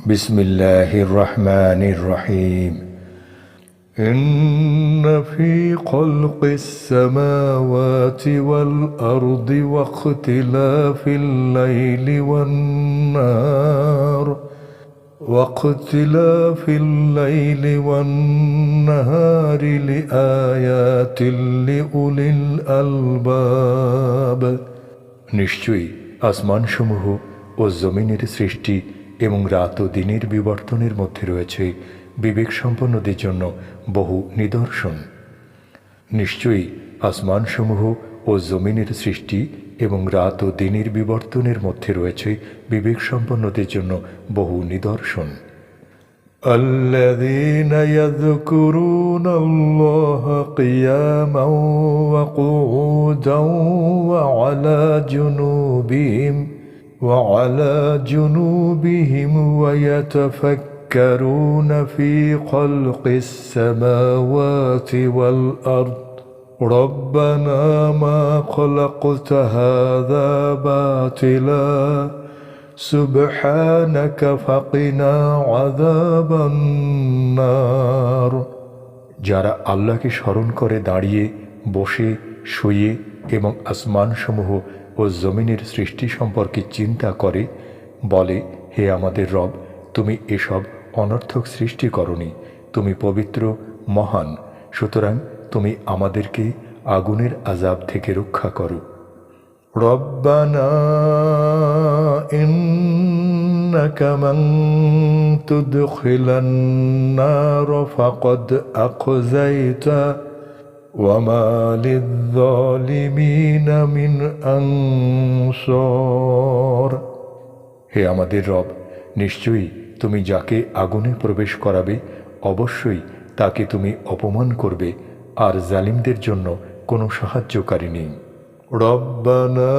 বিসমিল্লাহির রহমানির রহিম। إن في خلق السماوات والأرض واختلاف الليل والنهار لآيات لأولي الألباب। নিশ্চয়ই আসমানসমূহ ও জমিনের সৃষ্টি এবং রাত ও দিনের বিবর্তনের মধ্যে রয়েছে বিবেক সম্পন্নদের জন্য বহু নিদর্শন। নিশ্চয়ই আসমানসমূহ ও জমিনের সৃষ্টি এবং রাত ও দিনের বিবর্তনের মধ্যে রয়েছে বিবেক সম্পন্নদের জন্য বহু নিদর্শন। الذين يذكرون الله قياما وقعودا وعلى جنوبهم ويتفكرون في خلق السماوات والأرض ربنا ما خلقت هذا باطلا سبحانك فقنا عذاب النار। যারা আল্লাহকে স্মরণ করে দাঁড়িয়ে, বসে, শুয়ে এবং আসমানসমূহ ও জমিনের সৃষ্টি সম্পর্কে চিন্তা করে, বলে, হে আমাদের রব, তুমি এসব অনর্থক সৃষ্টি করনি, তুমি পবিত্র, মহান, সুতরাং তুমি আমাদেরকে আগুনের আযাব থেকে রক্ষা করো। রব্বানা ইন্নাকা মান তুদখিলান নার ফাকাদ আখযাইতা ওয়া মা লিয-যালিমিনা মিন আনসার। হে আমাদের রব, নিশ্চয়ই তুমি যাকে আগুনে প্রবেশ করাবে অবশ্যই তাকে তুমি অপমান করবে, আর জালিমদের জন্য কোনো সাহায্যকারী নেই। ربنا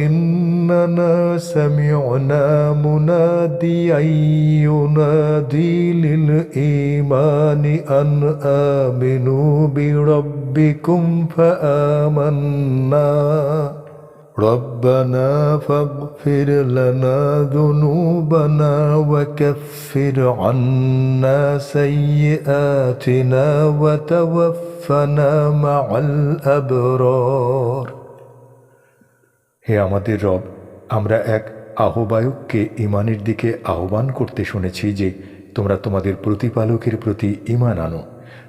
إننا سمعنا مناديا ينادي للإيمان أن آمنوا بربكم فآمنا ربنا فاغفر لنا ذنوبنا وكفر عنا سيئاتنا وتوفنا مع الأبرار। হে আমাদের রব, আমরা এক আহ্বায়ককে ঈমানের দিকে আহ্বান করতে শুনেছি যে তোমরা তোমাদের প্রতিপালকের প্রতি ঈমান আনো,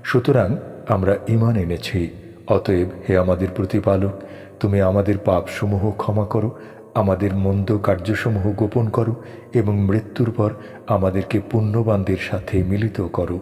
সুতরাং আমরা ঈমান এনেছি। অতএব হে আমাদের প্রতিপালক, তুমি আমাদের পাপসমূহ ক্ষমা করো, আমাদের মন্দ কার্যসমূহ গোপন করো এবং মৃত্যুর পর আমাদেরকে পুণ্যবানদের সাথে মিলিত করো।